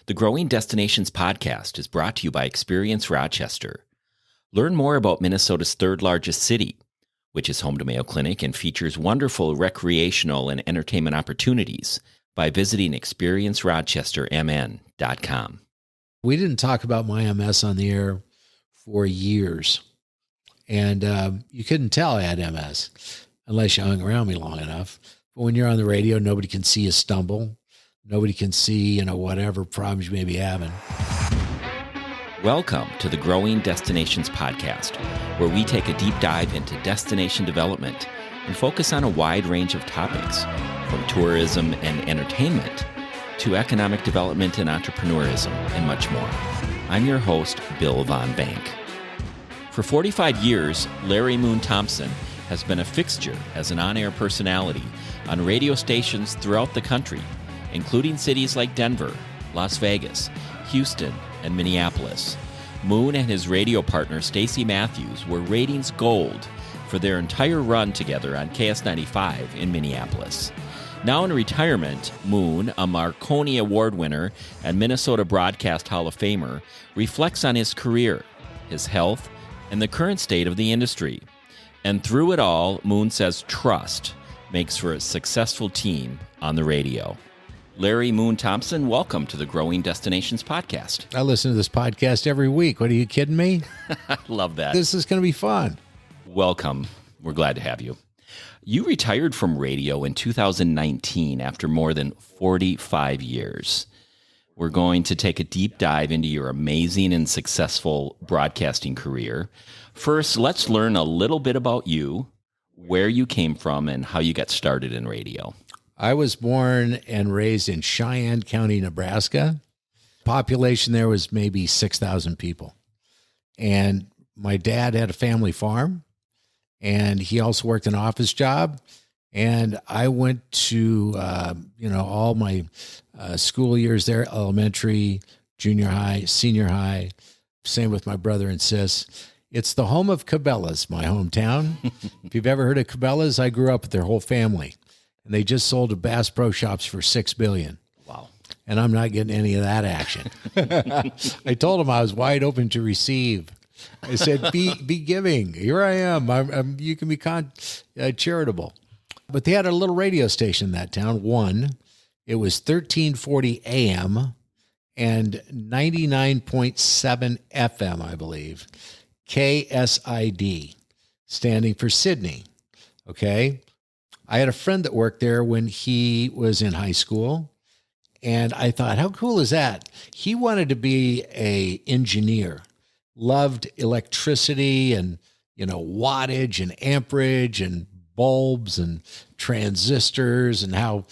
The Growing Destinations podcast is brought to you by Experience Rochester. Learn more about Minnesota's third largest city, which is home to Mayo Clinic and features wonderful recreational and entertainment opportunities by visiting experiencerochestermn.com. We didn't talk about my MS on the air for years, and you couldn't tell I had MS unless you hung around me long enough. But when you're on the radio, nobody can see you stumble. Nobody can see, whatever problems you may be having. Welcome to the Growing Destinations podcast, where we take a deep dive into destination development and focus on a wide range of topics, from tourism and entertainment to economic development and entrepreneurism, and much more. I'm your host, Bill Von Bank. For 45 years, Larry Moon Thompson has been a fixture as an on-air personality on radio stations throughout the country, including cities like Denver, Las Vegas, Houston, and Minneapolis. Moon and his radio partner, Staci Matthews, were ratings gold for their entire run together on KS95 in Minneapolis. Now in retirement, Moon, a Marconi Award winner and Minnesota Broadcast Hall of Famer, reflects on his career, his health, and the current state of the industry. And through it all, Moon says trust makes for a successful team on the radio. Larry Moon Thompson, welcome to the Growing Destinations podcast. I listen to this podcast every week. What, are you kidding me? I love that. This is going to be fun. Welcome. We're glad to have you. You retired from radio in 2019 after more than 45 years. We're going to take a deep dive into your amazing and successful broadcasting career. First, let's learn a little bit about you, where you came from, and how you got started in radio. I was born and raised in Cheyenne County, Nebraska. Population there was maybe 6,000 people. And my dad had a family farm, and he also worked an office job. And I went to, all my school years there, elementary, junior high, senior high, same with my brother and sis. It's the home of Cabela's, my hometown. If you've ever heard of Cabela's, I grew up with their whole family. And they just sold to Bass Pro Shops for $6 billion. Wow. And I'm not getting any of that action. I told them I was wide open to receive. I said, be giving. Here I am. You can be charitable. But they had a little radio station in that town. It was 1340 AM and 99.7 FM, I believe. KSID, standing for Sydney. Okay. I had a friend that worked there when he was in high school, and I thought, how cool is that? He wanted to be an engineer, loved electricity and, wattage and amperage and bulbs and transistors and how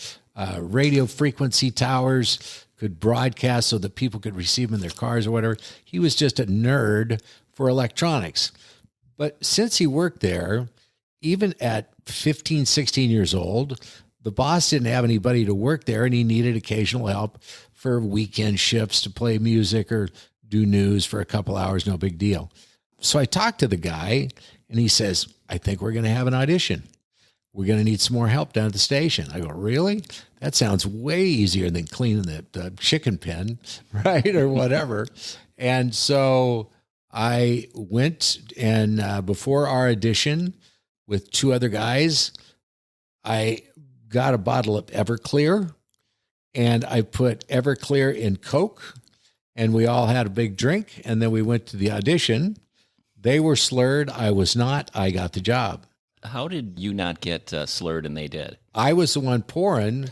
radio frequency towers could broadcast so that people could receive them in their cars or whatever. He was just a nerd for electronics. But since he worked there, even at 15, 16 years old, the boss didn't have anybody to work there, and he needed occasional help for weekend shifts to play music or do news for a couple hours, no big deal. So I talked to the guy, and he says, I think we're going to have an audition. We're going to need some more help down at the station. I go, really? That sounds way easier than cleaning the chicken pen, right, or whatever. And so I went, and before our audition, with two other guys, I got a bottle of Everclear, and I put Everclear in Coke, and we all had a big drink, and then we went to the audition. They were slurred. I was not. I got the job. How did you not get slurred and they did? I was the one pouring.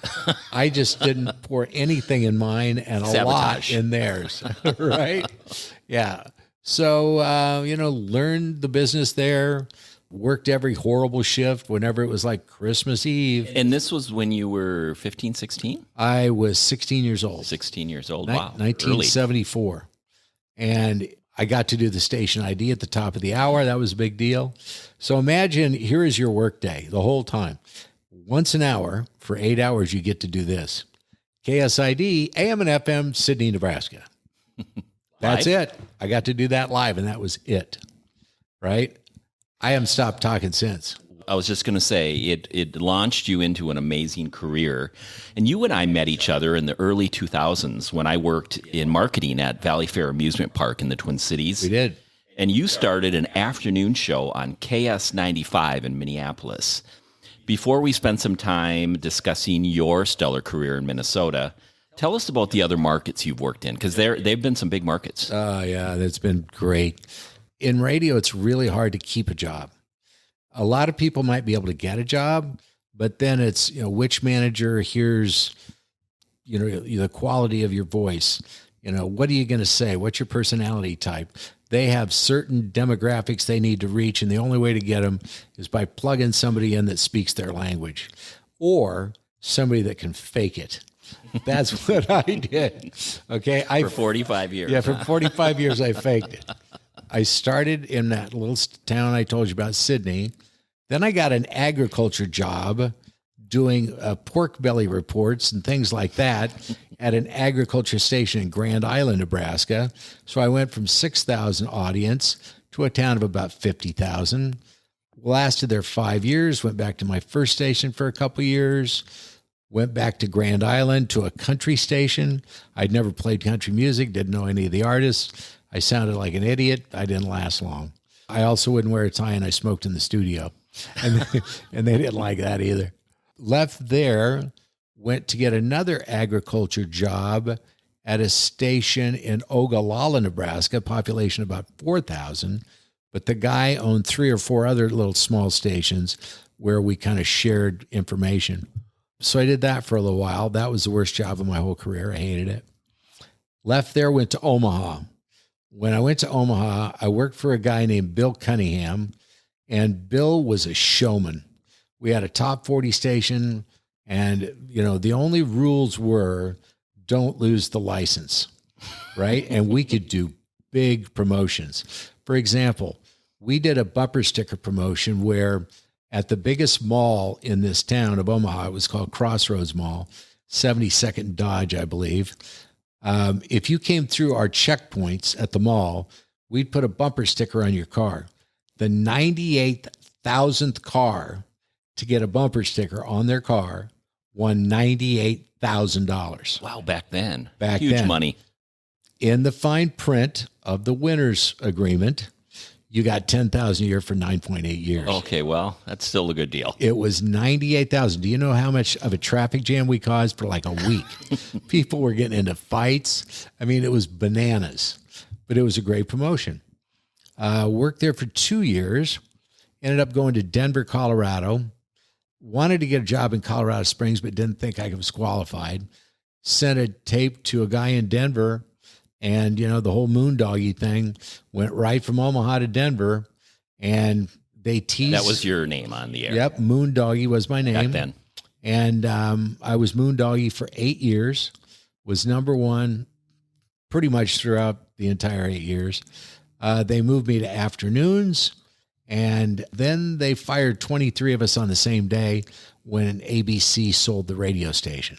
I just didn't pour anything in mine and a lot in theirs, right? Yeah. So, learned the business there. Worked every horrible shift whenever it was like Christmas Eve. And this was when you were 15, 16? I was 16 years old. 16 years old, wow. 1974. Early. And I got to do the station ID at the top of the hour. That was a big deal. So imagine, here is your work day the whole time. Once an hour, for 8 hours, you get to do this. KSID, AM and FM, Sydney, Nebraska. That's it. I got to do that live, and that was it, right? I haven't stopped talking since. I was just going to say, it launched you into an amazing career. And you and I met each other in the early 2000s when I worked in marketing at Valley Fair Amusement Park in the Twin Cities. We did. And you started an afternoon show on KS95 in Minneapolis. Before we spend some time discussing your stellar career in Minnesota, tell us about the other markets you've worked in, because they've been some big markets. Yeah, that's been great. In radio, it's really hard to keep a job. A lot of people might be able to get a job, but then it's, which manager hears, the quality of your voice. What are you going to say? What's your personality type? They have certain demographics they need to reach, and the only way to get them is by plugging somebody in that speaks their language or somebody that can fake it. That's what I did. Okay. For 45 years. Yeah, for 45 years, I faked it. I started in that little town I told you about, Sydney. Then I got an agriculture job doing pork belly reports and things like that at an agriculture station in Grand Island, Nebraska. So I went from 6,000 audience to a town of about 50,000. Lasted there 5 years, went back to my first station for a couple of years, went back to Grand Island to a country station. I'd never played country music, didn't know any of the artists. I sounded like an idiot. I didn't last long. I also wouldn't wear a tie, and I smoked in the studio. And they didn't like that either. Left there, went to get another agriculture job at a station in Ogallala, Nebraska, population about 4,000. But the guy owned 3 or 4 other little small stations where we kind of shared information. So I did that for a little while. That was the worst job of my whole career. I hated it. Left there, went to Omaha. When I went to Omaha, I worked for a guy named Bill Cunningham, and Bill was a showman. We had a top 40 station, and, the only rules were don't lose the license, right? And we could do big promotions. For example, we did a bumper sticker promotion where at the biggest mall in this town of Omaha, it was called Crossroads Mall, 72nd Dodge, I believe. If you came through our checkpoints at the mall, we'd put a bumper sticker on your car. The 98,000th car to get a bumper sticker on their car won $98,000. Wow, back then. Huge money. In the fine print of the winner's agreement, you got $10,000 a year for 9.8 years. Okay, well, that's still a good deal. It was $98,000. Do you know how much of a traffic jam we caused for like a week? People were getting into fights. I mean, it was bananas, but it was a great promotion. Worked there for 2 years, ended up going to Denver, Colorado. Wanted to get a job in Colorado Springs, but didn't think I was qualified. Sent a tape to a guy in Denver, and, the whole Moon Doggy thing went right from Omaha to Denver, and they teased. That was your name on the air. Yep, Moon Doggy was my name. Back then. And I was Moon Doggy for 8 years, was number one pretty much throughout the entire 8 years. They moved me to afternoons, and then they fired 23 of us on the same day when ABC sold the radio station.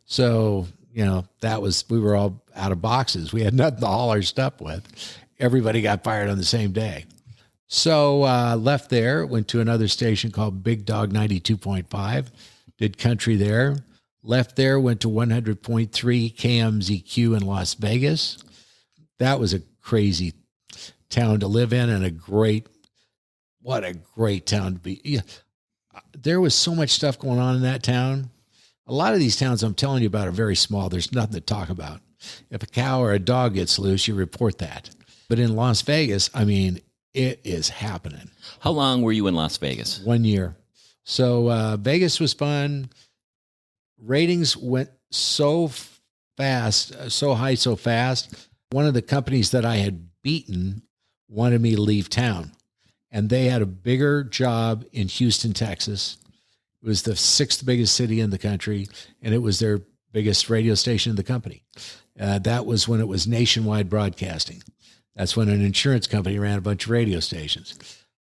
So, we were all out of boxes. We had nothing to haul our stuff with. Everybody got fired on the same day. So left there, went to another station called Big Dog 92.5, did country there. Left there, went to 100.3 KMZQ in Las Vegas. That was a crazy town to live in, and what a great town to be. Yeah, there was so much stuff going on in that town. A lot of these towns I'm telling you about are very small. There's nothing to talk about. If a cow or a dog gets loose, you report that. But in Las Vegas, it is happening. How long were you in Las Vegas? 1 year. So Vegas was fun. Ratings went so fast, so high, so fast. One of the companies that I had beaten wanted me to leave town. And they had a bigger job in Houston, Texas. It was the 6th biggest city in the country, and it was their biggest radio station in the company. That was when it was nationwide broadcasting. That's when an insurance company ran a bunch of radio stations.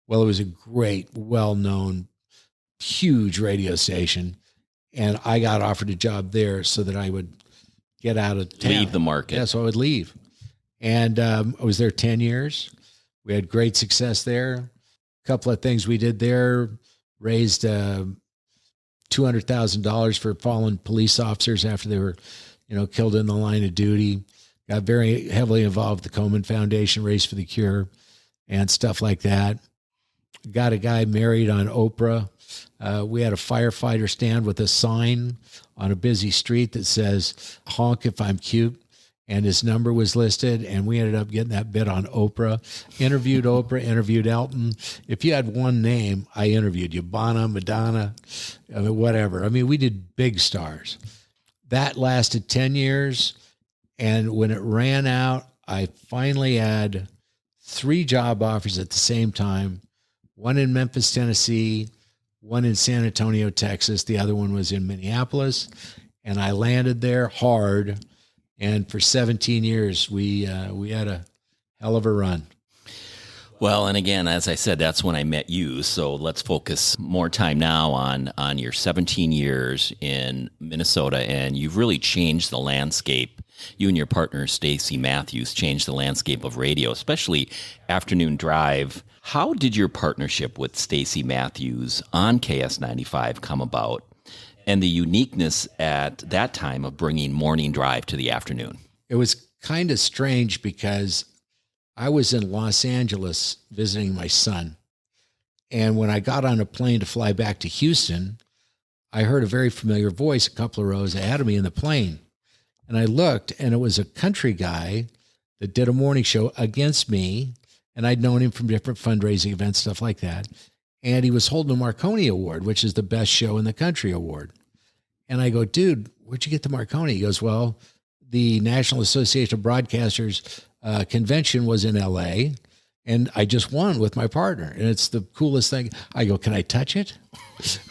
Well, it was a great, well-known, huge radio station, and I got offered a job there so that I would get out of town. Leave the market. Yeah, so I would leave. And I was there 10 years. We had great success there. A couple of things we did there. raised $200,000 for fallen police officers after they were, killed in the line of duty. Got very heavily involved with the Komen Foundation, Race for the Cure, and stuff like that. Got a guy married on Oprah. We had a firefighter stand with a sign on a busy street that says, "Honk if I'm cute." And his number was listed, and we ended up getting that bit on Oprah. Interviewed Oprah, interviewed Elton. If you had one name, I interviewed you. Bono, Madonna, whatever. I mean, we did big stars. That lasted 10 years, and when it ran out, I finally had 3 job offers at the same time. One in Memphis, Tennessee, one in San Antonio, Texas. The other one was in Minneapolis, and I landed there hard. And for 17 years, we had a hell of a run. Well, and again, as I said, that's when I met you. So let's focus more time now on your 17 years in Minnesota, and you've really changed the landscape. You and your partner, Staci Matthews, changed the landscape of radio, especially Afternoon Drive. How did your partnership with Staci Matthews on KS95 come about, and the uniqueness at that time of bringing Morning Drive to the afternoon? It was kind of strange because I was in Los Angeles visiting my son. And when I got on a plane to fly back to Houston, I heard a very familiar voice a couple of rows ahead of me in the plane. And I looked, and it was a country guy that did a morning show against me. And I'd known him from different fundraising events, stuff like that. And he was holding a Marconi Award, which is the best show in the country award. And I go, "Dude, where'd you get the Marconi?" He goes, "Well, the National Association of Broadcasters convention was in LA, and I just won with my partner. And it's the coolest thing." I go, "Can I touch it?"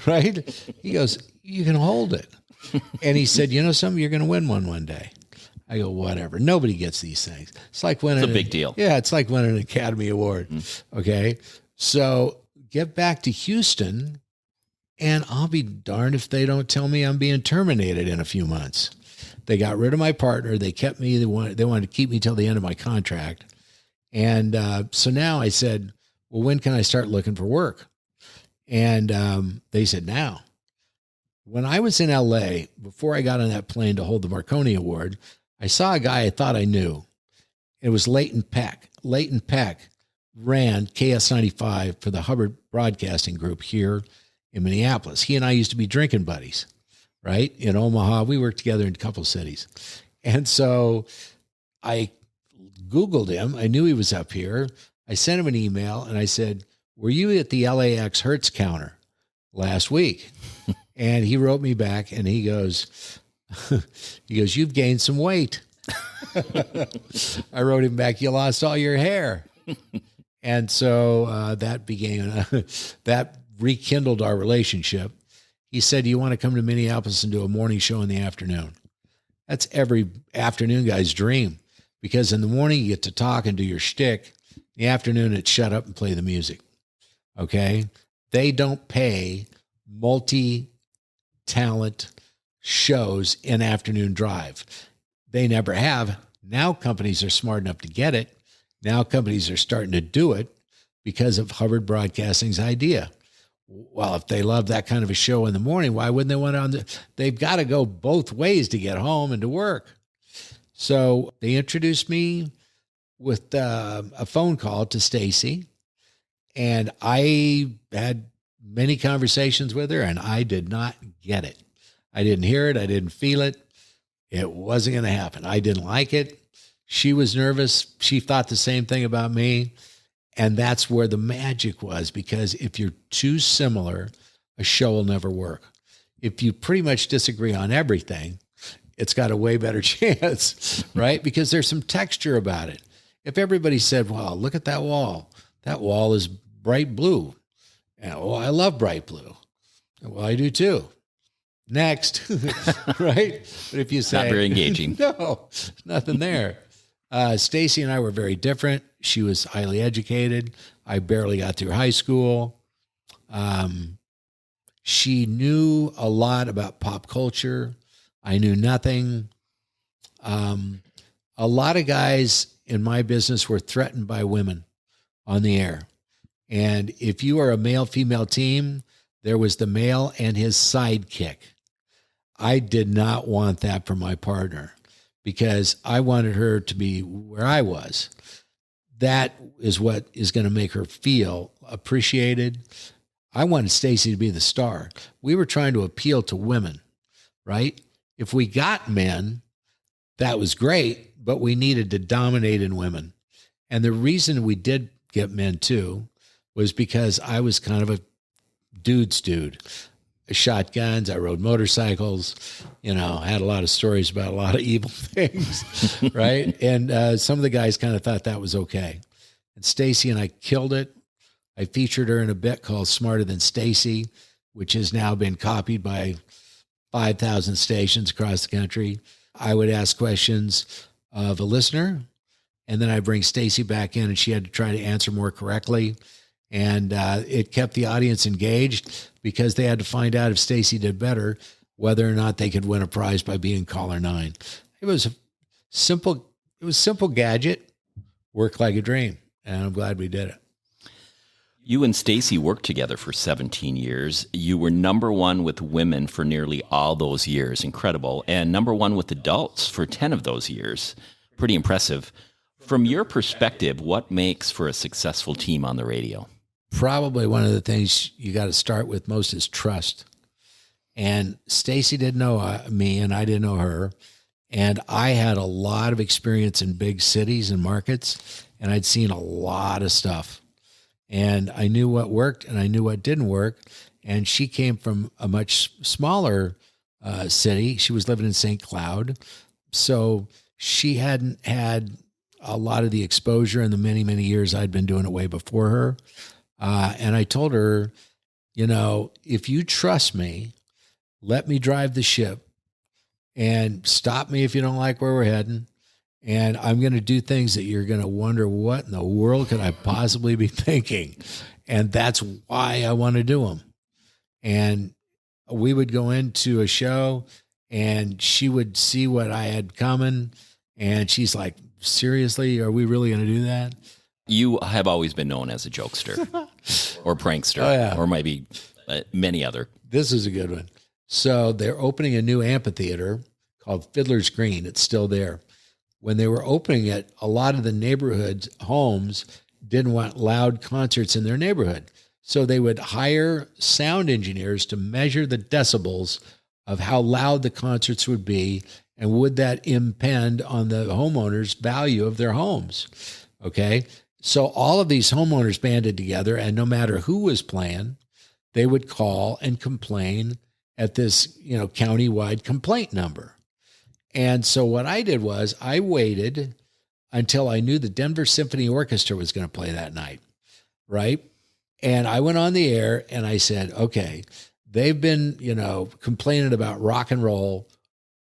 Right? He goes, "You can hold it." And he said, "You know something? You're going to win one day." I go, "Whatever. Nobody gets these things." It's like winning. It's a big deal. Yeah, it's like winning an Academy Award. Okay. So get back to Houston, and I'll be darned if they don't tell me I'm being terminated in a few months. They got rid of my partner. They kept me. They wanted to keep me till the end of my contract. And so now I said, "Well, when can I start looking for work?" And they said, "Now." When I was in LA, before I got on that plane to hold the Marconi Award, I saw a guy I thought I knew. It was Leighton Peck. Leighton Peck ran KS95 for the Hubbard Broadcasting Group here in Minneapolis. He and I used to be drinking buddies, right? In Omaha, we worked together in a couple of cities. And so I Googled him. I knew he was up here. I sent him an email and I said, "Were you at the LAX Hertz counter last week?" And he wrote me back and he goes, "You've gained some weight." I wrote him back, "You lost all your hair." And so that rekindled our relationship. He said, "Do you want to come to Minneapolis and do a morning show in the afternoon?" That's every afternoon guy's dream, because in the morning you get to talk and do your shtick. In the afternoon, it's shut up and play the music. Okay? They don't pay multi-talent shows in Afternoon Drive. They never have. Now companies are smart enough to get it. Now companies are starting to do it because of Hubbard Broadcasting's idea. Well, if they love that kind of a show in the morning, why wouldn't they want to? They've got to go both ways to get home and to work. So they introduced me with a phone call to Staci, and I had many conversations with her, and I did not get it. I didn't hear it. I didn't feel it. It wasn't going to happen. I didn't like it. She was nervous. She thought the same thing about me. And that's where the magic was, because if you're too similar, a show will never work. If you pretty much disagree on everything, it's got a way better chance, right? Because there's some texture about it. If everybody said, "Well, look at that wall. That wall is bright blue." And, "Well, I love bright blue." "Well, I do too." Next, right? But if you say, not very engaging. No, there's nothing there. Staci and I were very different. She was highly educated. I barely got through high school. She knew a lot about pop culture. I knew nothing. A lot of guys in my business were threatened by women on the air. And if you are a male-female team, there was the male and his sidekick. I did not want that for my partner because I wanted her to be where I was. That is what is going to make her feel appreciated. I wanted Staci to be the star. We were trying to appeal to women, right? If we got men, that was great, but we needed to dominate in women. And the reason we did get men too was because I was kind of a dude's dude. I shot guns, I rode motorcycles, had a lot of stories about a lot of evil things, right? And some of the guys kind of thought that was okay. And Staci and I killed it. I featured her in a bit called Smarter Than Staci, which has now been copied by 5,000 stations across the country. I would ask questions of a listener, and then I bring Staci back in, and she had to try to answer more correctly. And it kept the audience engaged because they had to find out if Staci did better, whether or not they could win a prize by being caller 9. It was a simple gadget, worked like a dream, and I'm glad we did it. You and Staci worked together for 17 years. You were number one with women for nearly all those years. Incredible. And number one with adults for 10 of those years. Pretty impressive. From your perspective, what makes for a successful team on the radio? Probably one of the things you got to start with most is trust. And Staci didn't know me and I didn't know her. And I had a lot of experience in big cities and markets, and I'd seen a lot of stuff. And I knew what worked and I knew what didn't work. And she came from a much smaller city. She was living in St. Cloud. So she hadn't had a lot of the exposure in the many, many years I'd been doing it way before her. And I told her, if you trust me, let me drive the ship and stop me if you don't like where we're heading. And I'm going to do things that you're going to wonder, what in the world could I possibly be thinking? And that's why I want to do them. And we would go into a show and she would see what I had coming. And she's like, seriously, are we really going to do that? You have always been known as a jokester or prankster, or maybe many other. This is a good one. So they're opening a new amphitheater called Fiddler's Green. It's still there. When they were opening it, a lot of the neighborhood homes didn't want loud concerts in their neighborhood. So they would hire sound engineers to measure the decibels of how loud the concerts would be, and would that impede on the homeowners' value of their homes. Okay. So all of these homeowners banded together, and no matter who was playing, they would call and complain at this, county-wide complaint number. And so what I did was I waited until I knew the Denver Symphony Orchestra was going to play that night, right? And I went on the air and I said, okay, they've been, complaining about rock and roll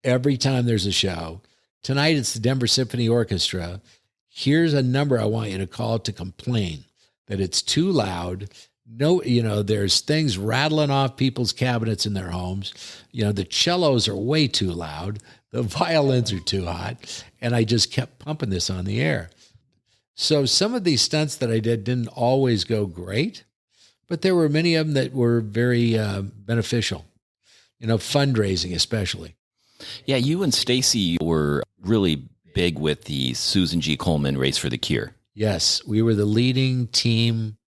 every time there's a show. Tonight it's the Denver Symphony Orchestra. Here's a number I want you to call to complain that it's too loud. No, there's things rattling off people's cabinets in their homes. The cellos are way too loud. The violins are too hot. And I just kept pumping this on the air. So some of these stunts that I did didn't always go great, but there were many of them that were very beneficial, fundraising especially. Yeah, you and Staci were really big with the Susan G. Komen Race for the Cure. Yes, we were the leading team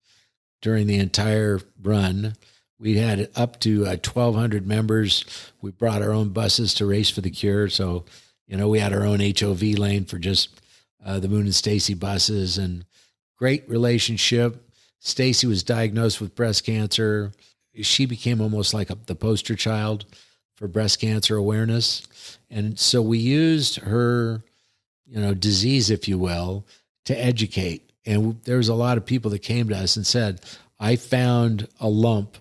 during the entire run. We had up to 1,200 members. We brought our own buses to Race for the Cure. So, we had our own HOV lane for just the Moon and Staci buses, and great relationship. Staci was diagnosed with breast cancer. She became almost like the poster child for breast cancer awareness. And so we used her, disease, if you will, to educate. And there was a lot of people that came to us and said, I found a lump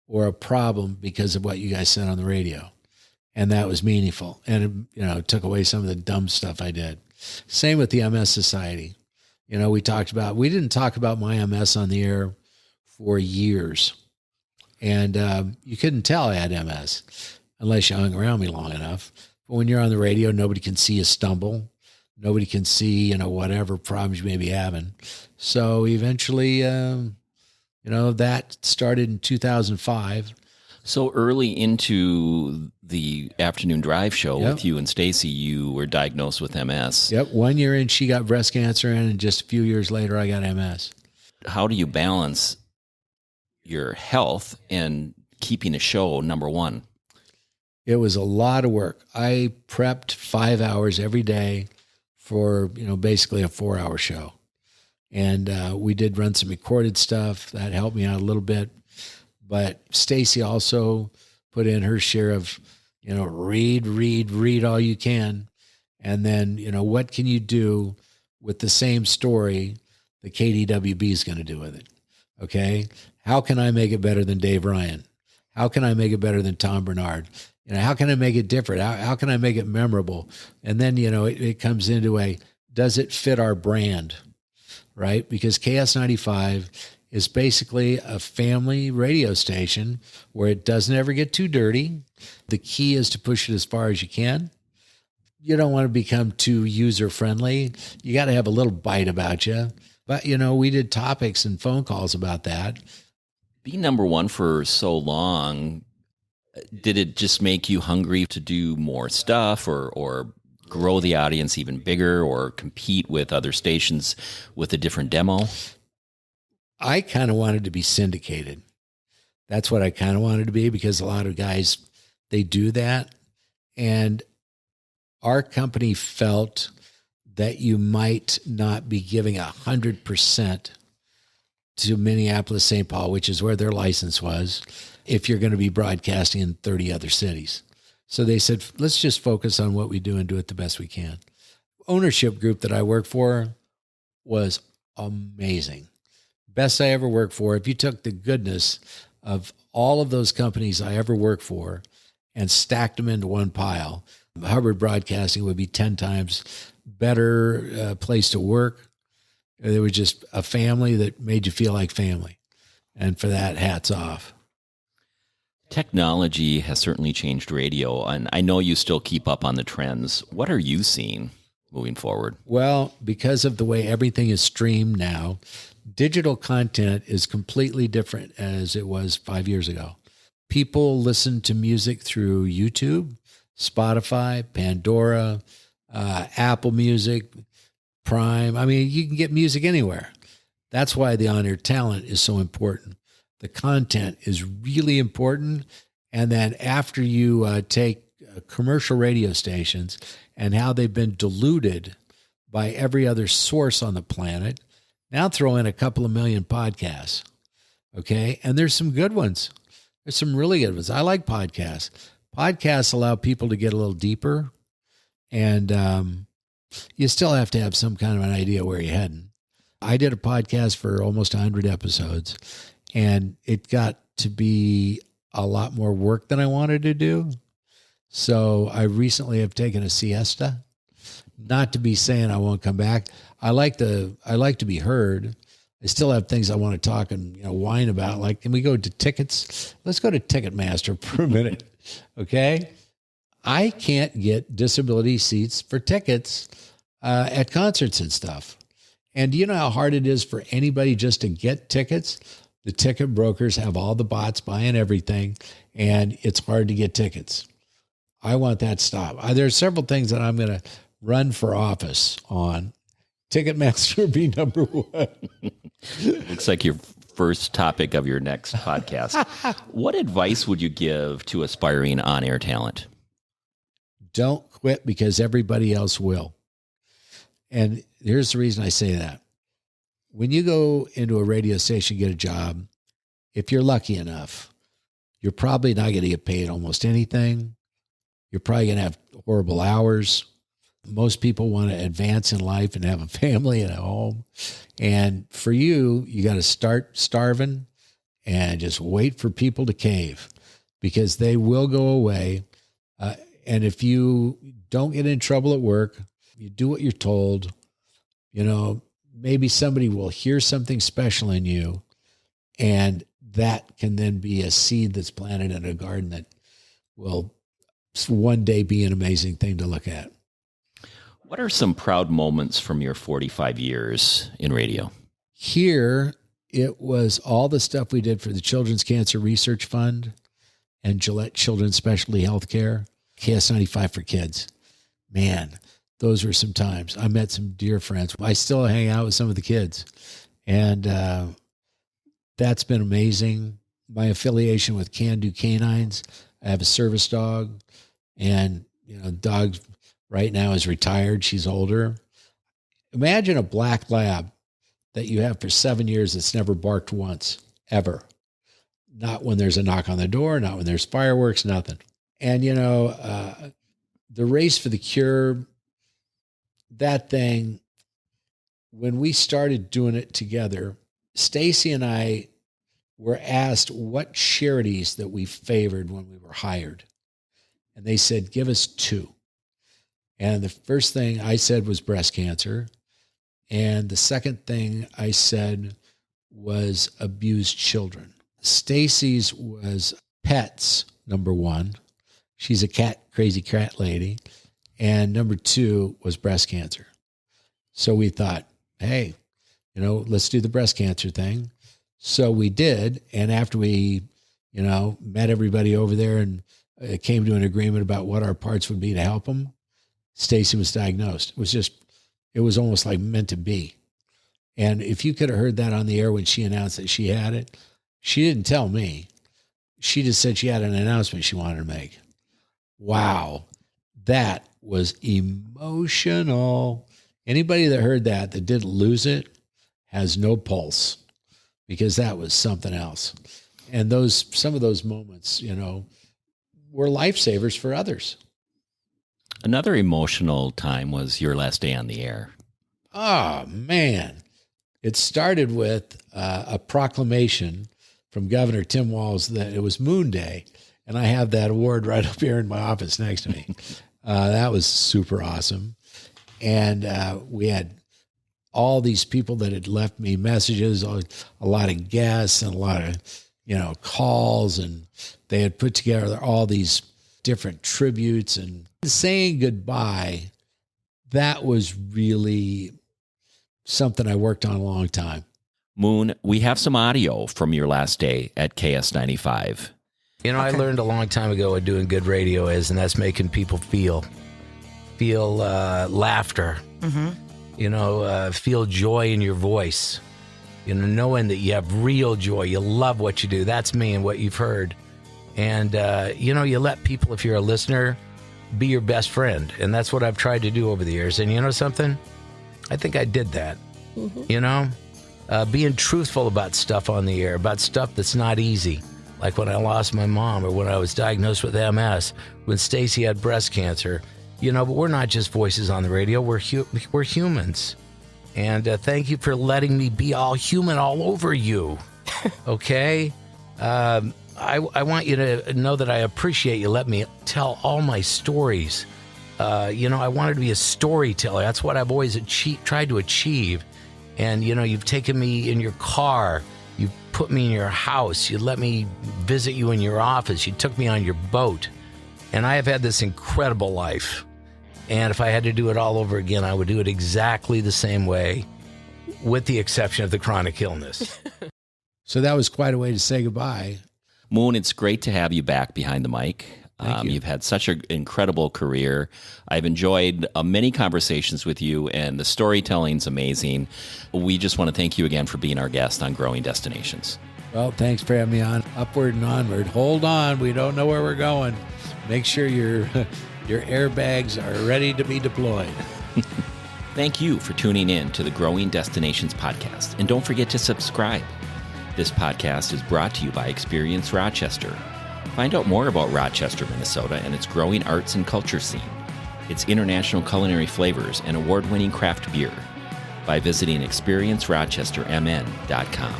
or a problem because of what you guys said on the radio. And that was meaningful. And, it took away some of the dumb stuff I did. Same with the MS Society. We didn't talk about my MS on the air for years. And you couldn't tell I had MS unless you hung around me long enough. But when you're on the radio, nobody can see you stumble. Nobody can see, whatever problems you may be having. So eventually, That started in 2005. So early into the afternoon drive show with you and Staci, you were diagnosed with MS. Yep. 1 year in, she got breast cancer, and just a few years later, I got MS. How do you balance your health and keeping a show number one? It was a lot of work. I prepped 5 hours every day for, basically a 4-hour show. And we did run some recorded stuff. That helped me out a little bit. But Staci also put in her share of, read all you can. And then, what can you do with the same story that KDWB is going to do with it? Okay. How can I make it better than Dave Ryan? How can I make it better than Tom Bernard? How can I make it different? How can I make it memorable? And then, it comes into does it fit our brand? Right? Because KS95 is basically a family radio station where it doesn't ever get too dirty. The key is to push it as far as you can. You don't want to become too user-friendly. You got to have a little bite about you. But, we did topics and phone calls about that. Being number one for so long, did it just make you hungry to do more stuff or grow the audience even bigger or compete with other stations with a different demo? I kind of wanted to be syndicated. That's what I kind of wanted to be, because a lot of guys, they do that. And our company felt that you might not be giving 100% to Minneapolis, St. Paul, which is where their license was, if you're going to be broadcasting in 30 other cities. So they said, let's just focus on what we do and do it the best we can. Ownership group that I work for was amazing. Best I ever worked for. If you took the goodness of all of those companies I ever worked for and stacked them into one pile, Hubbard Broadcasting would be 10 times better place to work. There was just a family that made you feel like family. And for that, hats off. Technology has certainly changed radio, and I know you still keep up on the trends. What are you seeing moving forward? Well, because of the way everything is streamed now, digital content is completely different as it was 5 years ago. People listen to music through YouTube, Spotify, Pandora, Apple Music, Prime. I mean, you can get music anywhere. That's why the on-air talent is so important. The content is really important. And then after you take commercial radio stations and how they've been diluted by every other source on the planet, now throw in a couple of million podcasts. Okay. And there's some good ones. There's some really good ones. I like podcasts. Podcasts allow people to get a little deeper, and you still have to have some kind of an idea where you're heading. I did a podcast for almost 100 episodes, and it got to be a lot more work than I wanted to do. So I recently have taken a siesta, not to be saying I won't come back. I like to be heard. I still have things I want to talk and whine about. Like, can we go to tickets? Let's go to Ticketmaster for a minute. Okay. I can't get disability seats for tickets at concerts and stuff. And do you know how hard it is for anybody just to get tickets? The ticket brokers have all the bots buying everything, and it's hard to get tickets. I want that stopped. There are several things that I'm going to run for office on. Ticketmaster would be number one. Looks like your first topic of your next podcast. What advice would you give to aspiring on-air talent? Don't quit because everybody else will. And here's the reason I say that. When you go into a radio station, get a job, if you're lucky enough, you're probably not going to get paid almost anything. You're probably going to have horrible hours. Most people want to advance in life and have a family and a home. And for you, you got to start starving and just wait for people to cave, because they will go away. And if you don't get in trouble at work, you do what you're told, maybe somebody will hear something special in you, and that can then be a seed that's planted in a garden that will one day be an amazing thing to look at. What are some proud moments from your 45 years in radio? Here it was all the stuff we did for the Children's Cancer Research Fund and Gillette Children's Specialty Healthcare, KS95 for Kids. Man, those were some times. I met some dear friends. I still hang out with some of the kids. And that's been amazing. My affiliation with Can Do Canines. I have a service dog. And, dog right now is retired. She's older. Imagine a black lab that you have for 7 years that's never barked once, ever. Not when there's a knock on the door, not when there's fireworks, nothing. And, the race for the cure, that thing, when we started doing it together, Staci and I were asked what charities that we favored when we were hired. And they said, give us 2. And the first thing I said was breast cancer. And the second thing I said was abused children. Staci's was pets, number 1. She's a crazy cat lady. And number 2 was breast cancer. So we thought, hey, let's do the breast cancer thing. So we did. And after we, met everybody over there and came to an agreement about what our parts would be to help them, Staci was diagnosed. It was almost like meant to be. And if you could have heard that on the air when she announced that she had it, she didn't tell me. She just said she had an announcement she wanted to make. Wow. That was emotional. Anybody that heard that didn't lose it has no pulse, because that was something else. And some of those moments, were lifesavers for others. Another emotional time was your last day on the air. Oh, man. It started with a proclamation from Governor Tim Walz that it was Moon Day. And I have that award right up here in my office next to me. That was super awesome. And we had all these people that had left me messages, a lot of guests and a lot of, calls. And they had put together all these different tributes and saying goodbye. That was really something I worked on a long time. Moon, we have some audio from your last day at KS95. I learned a long time ago what doing good radio is, and that's making people feel laughter, feel joy in your voice, knowing that you have real joy. You love what you do. That's me and what you've heard. And, you let people, if you're a listener, be your best friend. And that's what I've tried to do over the years. And you know something? I think I did that. Being truthful about stuff on the air, about stuff that's not easy. Like when I lost my mom, or when I was diagnosed with MS, when Staci had breast cancer. But we're not just voices on the radio. We're humans. And thank you for letting me be all human all over you. Okay? I want you to know that I appreciate you letting me tell all my stories. I wanted to be a storyteller. That's what I've always tried to achieve. And, you've taken me in your car. You put me in your house. You let me visit you in your office. You took me on your boat. And I have had this incredible life. And if I had to do it all over again, I would do it exactly the same way, with the exception of the chronic illness. So that was quite a way to say goodbye. Moon, it's great to have you back behind the mic. You've had such an incredible career. I've enjoyed many conversations with you, and the storytelling's amazing. We just want to thank you again for being our guest on Growing Destinations. Well, thanks for having me on. Upward and onward. Hold on. We don't know where we're going. Make sure your airbags are ready to be deployed. Thank you for tuning in to the Growing Destinations podcast. And don't forget to subscribe. This podcast is brought to you by Experience Rochester. Find out more about Rochester, Minnesota, and its growing arts and culture scene, its international culinary flavors, and award-winning craft beer by visiting experiencerochestermn.com.